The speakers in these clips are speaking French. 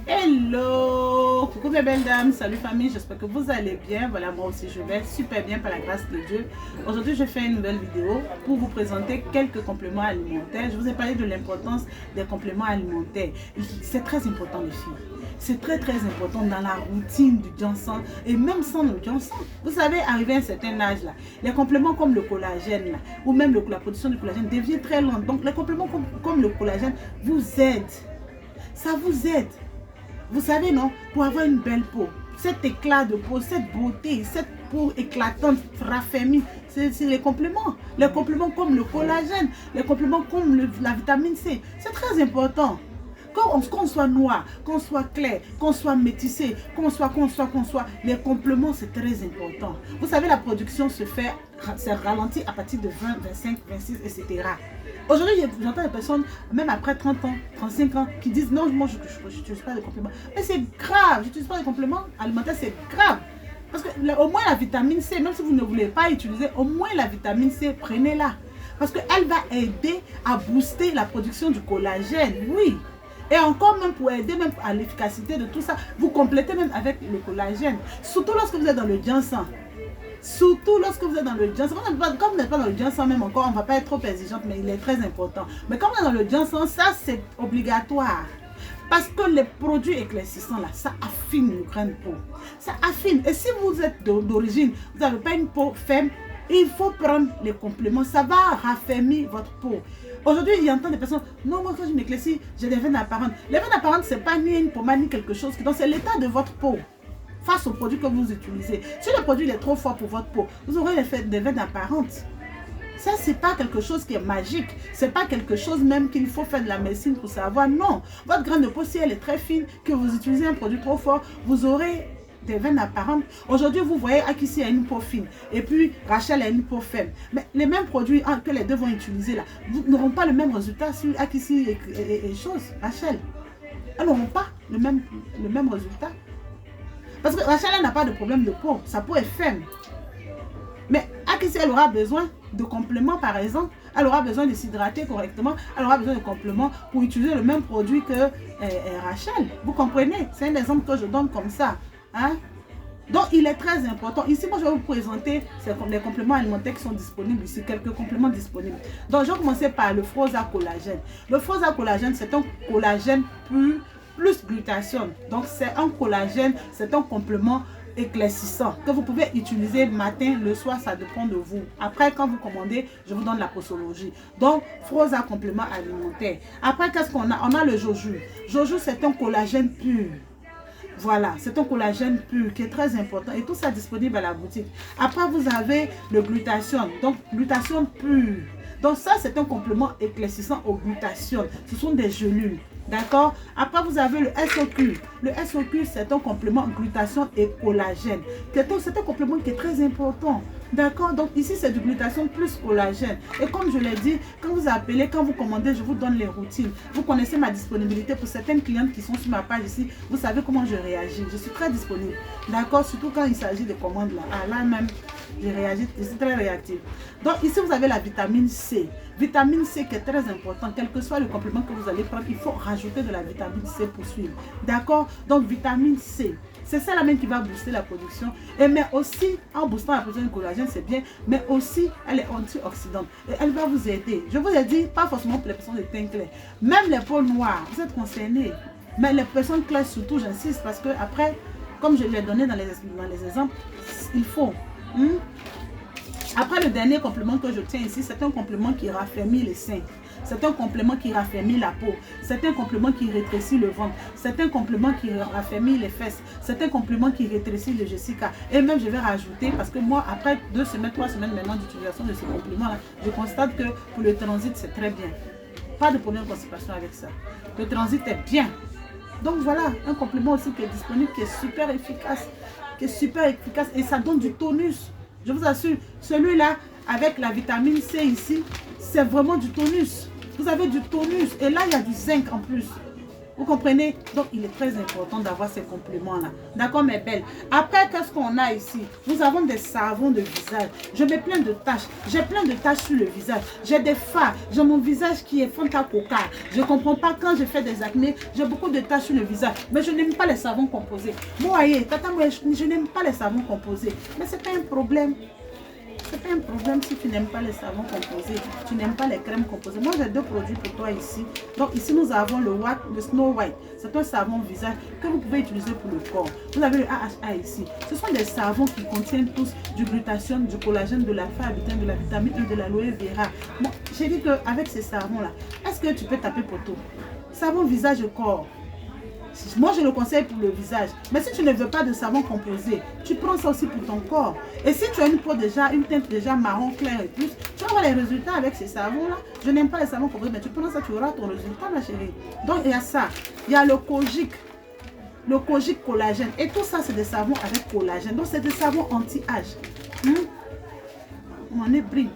Hello, coucou mes belles dames, salut famille, j'espère que vous allez bien. Voilà, moi aussi je vais super bien par la grâce de Dieu. Aujourd'hui je fais une nouvelle vidéo pour vous présenter quelques compléments alimentaires. Je vous ai parlé de l'importance des compléments alimentaires. C'est très important les filles. C'est très important dans la routine du Johnson et même sans le Johnson. Vous savez, arrivé à un certain âge là, les compléments comme le collagène là, ou même la production du collagène devient très lente. Donc les compléments comme le collagène vous aident. Ça vous aide. Vous savez, non, pour avoir une belle peau, cet éclat de peau, cette beauté, cette peau éclatante, raffermie, c'est les compléments. Les compléments comme le collagène, les compléments comme la vitamine C. C'est très important. Qu'on soit noir, qu'on soit clair, qu'on soit métissé, qu'on soit, les compléments c'est très important. Vous savez, la production c'est ralenti à partir de 20, 25, 26, etc. Aujourd'hui, j'entends des personnes, même après 30 ans, 35 ans, qui disent non, moi je n'utilise pas de compléments. Mais c'est grave, je n'utilise pas de compléments alimentaires, c'est grave. Parce que au moins la vitamine C, même si vous ne voulez pas utiliser, au moins la vitamine C, prenez-la. Parce qu'elle va aider à booster la production du collagène, oui. Et encore même pour aider même à l'efficacité de tout ça, vous complétez même avec le collagène. Surtout lorsque vous êtes dans le Johnson. Surtout lorsque vous êtes dans le Johnson. Comme vous n'êtes pas dans le Johnson même encore, on ne va pas être trop exigeante, mais il est très important. Mais quand vous êtes dans le Johnson, ça c'est obligatoire. Parce que les produits éclaircissants là, ça affine le grain de peau. Ça affine. Et si vous êtes d'origine, vous n'avez pas une peau ferme, il faut prendre les compléments. Ça va raffermir votre peau. Aujourd'hui, il y a tant de personnes, non, moi quand je m'éclaircis, j'ai des veines apparentes. Les veines apparentes, ce n'est pas ni une pommade ni quelque chose. Donc c'est l'état de votre peau face au produit que vous utilisez. Si le produit est trop fort pour votre peau, vous aurez des veines apparentes. Ça, ce n'est pas quelque chose qui est magique. Ce n'est pas quelque chose même qu'il faut faire de la médecine pour savoir. Non, votre grain de peau, si elle est très fine, que vous utilisez un produit trop fort, vous aurez des veines apparentes. Aujourd'hui, vous voyez Akissi a une peau fine et puis Rachel a une peau faible. Mais les mêmes produits que les deux vont utiliser là, vous n'auront pas le même résultat sur Akissi et Rachel. Elles n'auront pas le même résultat. Parce que Rachel n'a pas de problème de peau. Sa peau est ferme. Mais Akissi, elle aura besoin de compléments par exemple. Elle aura besoin de s'hydrater correctement. Elle aura besoin de compléments pour utiliser le même produit que Rachel. Vous comprenez? C'est un exemple que je donne comme ça. Hein? Donc il est très important. Ici, moi je vais vous présenter les compléments alimentaires qui sont disponibles ici, quelques compléments disponibles. Donc je vais commencer par le Froza collagène. Le Froza collagène, c'est un collagène pur plus glutathione. Donc c'est un collagène, c'est un complément éclaircissant que vous pouvez utiliser matin, le soir, ça dépend de vous. Après, quand vous commandez, je vous donne la posologie. Donc, Froza complément alimentaire. Après, qu'est-ce qu'on a? On a le Joju. Joju, c'est un collagène pur. Voilà, c'est un collagène pur qui est très important et tout ça disponible à la boutique. Après, vous avez le glutathione, donc glutathione pur. Donc ça, c'est un complément éclaircissant au glutathione. Ce sont des gélules. D'accord? Après, vous avez le SOQ. Le SOQ, c'est un complément glutathione et collagène. C'est un complément qui est très important. D'accord? Donc ici, c'est du glutathione plus collagène. Et comme je l'ai dit, quand vous appelez, quand vous commandez, je vous donne les routines. Vous connaissez ma disponibilité pour certaines clientes qui sont sur ma page ici. Vous savez comment je réagis. Je suis très disponible. D'accord? Surtout quand il s'agit de commandes là. Ah, là même, je réagis. Je suis très réactive. Donc ici, vous avez la vitamine C. Vitamine C qui est très important. Quel que soit le complément que vous allez prendre, il faut rajouter de la vitamine C pour suivre. D'accord? Donc vitamine C. C'est ça la même qui va booster la production. Et mais aussi, en boostant la production du collagène, c'est bien. Mais aussi, elle est antioxydante. Et elle va vous aider. Je vous ai dit, pas forcément pour les personnes de teint clair. Même les peaux noires, vous êtes concernés. Mais les personnes claires surtout, j'insiste. Parce que après, comme je l'ai donné dans les exemples, il faut. Après, le dernier complément que je tiens ici, c'est un complément qui raffermit les seins. C'est un complément qui raffermit la peau. C'est un complément qui rétrécit le ventre. C'est un complément qui raffermit les fesses. C'est un complément qui rétrécit le Jessica. Et même, je vais rajouter, parce que moi, après 2 semaines, 3 semaines maintenant d'utilisation de ce complément-là, je constate que pour le transit, c'est très bien. Pas de problème de constipation avec ça. Le transit est bien. Donc voilà, un complément aussi qui est disponible, qui est super efficace. Et ça donne du tonus. Je vous assure, celui-là, avec la vitamine C ici, c'est vraiment du tonus. Vous avez du tonus. Et là, il y a du zinc en plus. Vous comprenez? Donc, il est très important d'avoir ces compléments-là. D'accord, mes belles? Après, qu'est-ce qu'on a ici? Nous avons des savons de visage. Je mets plein de taches. J'ai plein de taches sur le visage. J'ai des fards. J'ai mon visage qui est Fanta Coca. Je ne comprends pas quand je fais des acné. J'ai beaucoup de taches sur le visage. Mais je n'aime pas les savons composés. Moi, voyez, tata, je n'aime pas les savons composés. Mais ce n'est pas un problème. C'est pas un problème si tu n'aimes pas les savons composés, tu n'aimes pas les crèmes composées. Moi, j'ai deux produits pour toi ici. Donc, ici, nous avons le Snow White. C'est un savon visage que vous pouvez utiliser pour le corps. Vous avez le AHA ici. Ce sont des savons qui contiennent tous du glutathione, du collagène, de l'alpha-arbutin, de la vitamine E, de l'aloe vera. Bon, j'ai dit qu'avec ces savons-là, est-ce que tu peux taper poteau? Savon visage et corps. Moi, je le conseille pour le visage. Mais si tu ne veux pas de savon composé, tu prends ça aussi pour ton corps. Et si tu as une peau déjà, une teinte déjà marron clair et plus, tu vas avoir les résultats avec ces savons-là. Je n'aime pas les savons composés, mais tu prends ça, tu auras ton résultat, ma chérie. Donc, il y a ça. Il y a le Kojic. Le Kojic collagène. Et tout ça, c'est des savons avec collagène. Donc, c'est des savons anti-âge. On est brille.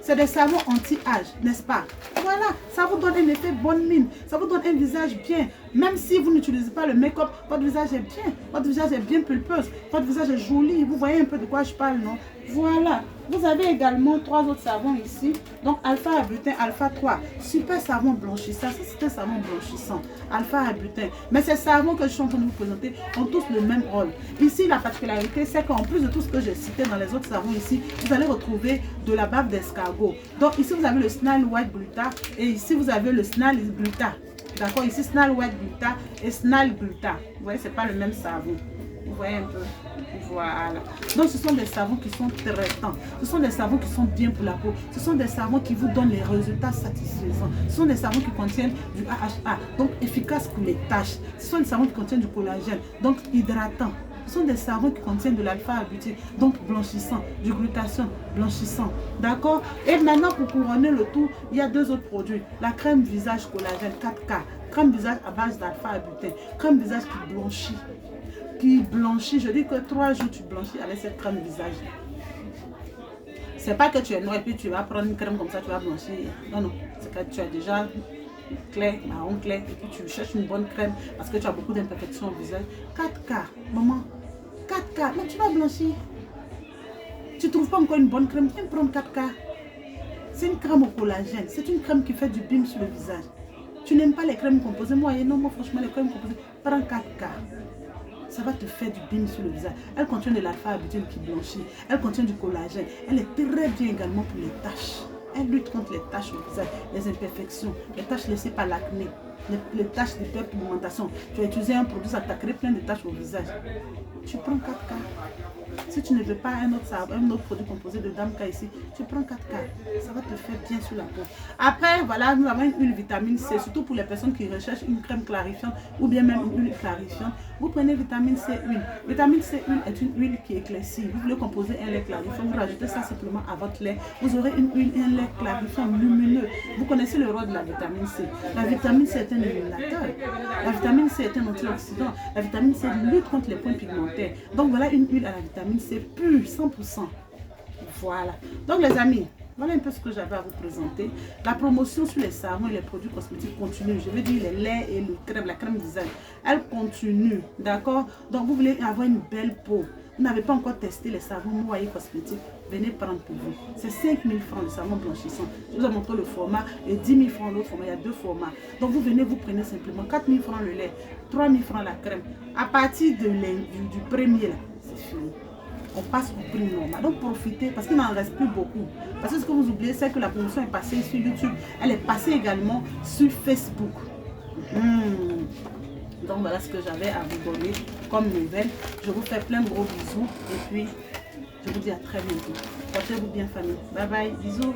C'est des savons anti-âge, n'est-ce pas? Voilà, ça vous donne un effet bonne mine. Ça vous donne un visage bien. Même si vous n'utilisez pas le make-up, votre visage est bien. Votre visage est bien pulpeuse. Votre visage est joli. Vous voyez un peu de quoi je parle, non? Voilà. Vous avez également 3 autres savons ici. Donc, alpha-arbutin, alpha-3. Super savon blanchissant. Ça, c'est un savon blanchissant. Alpha-arbutin. Mais ces savons que je suis en train de vous présenter ont tous le même rôle. Ici, la particularité, c'est qu'en plus de tout ce que j'ai cité dans les autres savons ici, vous allez retrouver de la bave d'escargot. Donc, ici, vous avez le Snail White Gluta. Et ici, vous avez le Snail Gluta. D'accord? Ici, Snail White Gluta et Snail Gluta. Vous voyez, c'est pas le même savon. Vous voyez un peu? Voilà. Donc, ce sont des savons qui sont traitants. Ce sont des savons qui sont bien pour la peau. Ce sont des savons qui vous donnent les résultats satisfaisants. Ce sont des savons qui contiennent du AHA, donc efficace pour les taches. Ce sont des savons qui contiennent du collagène, donc hydratant. Ce sont des savons qui contiennent de l'alpha-arbutin, donc blanchissant, du glutathione, blanchissant. D'accord? Et maintenant, pour couronner le tout, il y a 2 autres produits. La crème visage collagène 4K. Crème visage à base d'alpha-arbutin. Crème visage qui blanchit. Je dis que 3 jours tu blanchis avec cette crème visage. C'est pas que tu es noir et puis tu vas prendre une crème comme ça, tu vas blanchir. Non, non. C'est que tu as déjà clair, marron clair, et puis tu cherches une bonne crème parce que tu as beaucoup d'imperfections au visage. 4K, maman. 4K, mais tu vas blanchir. Tu trouves pas encore une bonne crème? Viens prendre 4K. C'est une crème au collagène. C'est une crème qui fait du bim sur le visage. Tu n'aimes pas les crèmes composées? Moi, franchement, les crèmes composées, prends 4K. Ça va te faire du bim sur le visage. Elle contient de l'alpha-arbutin qui blanchit. Elle contient du collagène. Elle est très bien également pour les taches. Elle lutte contre les taches au visage, les imperfections, les taches laissées par l'acné, les taches d'hyperpigmentation. Tu as utilisé un produit, ça t'a créé plein de taches au visage. Tu prends 4K. Si tu ne veux pas un autre produit composé de Damka ici, tu prends 4K. Ça va te faire bien sur la peau. Après, voilà, nous avons une huile vitamine C, surtout pour les personnes qui recherchent une crème clarifiante ou bien même une huile clarifiante. Vous prenez vitamine C huile. Vitamine C huile est une huile qui éclaircit. Vous voulez composer un lait clarifiant, vous rajoutez ça simplement à votre lait. Vous aurez une huile, un lait clarifiant lumineux. Vous connaissez le rôle de la vitamine C. La vitamine C est un illuminateur. La vitamine C est un antioxydant. La vitamine C lutte contre les points pigmentaires. Donc voilà une huile à la vitamine C pure, 100%. Voilà. Donc les amis, voilà un peu ce que j'avais à vous présenter. La promotion sur les savons et les produits cosmétiques continue. Je veux dire les laits et le crème, la crème visage. Elle continue. D'accord? Donc vous voulez avoir une belle peau. Vous n'avez pas encore testé les savons noyés cosmétiques. Venez prendre pour vous. C'est 5 000 francs le savon blanchissant. Je vous ai montré le format et 10 000 francs l'autre format. Il y a 2 formats. Donc vous venez, vous prenez simplement 4 000 francs le lait, 3 000 francs la crème. À partir de du premier là, c'est fini. On passe au prix normal. Donc profitez parce qu'il n'en reste plus beaucoup. Parce que ce que vous oubliez, c'est que la promotion est passée sur YouTube. Elle est passée également sur Facebook. Donc voilà ce que j'avais à vous donner comme nouvelle. Je vous fais plein de gros bisous. Et puis, je vous dis à très bientôt. Portez-vous bien famille. Bye bye. Bisous.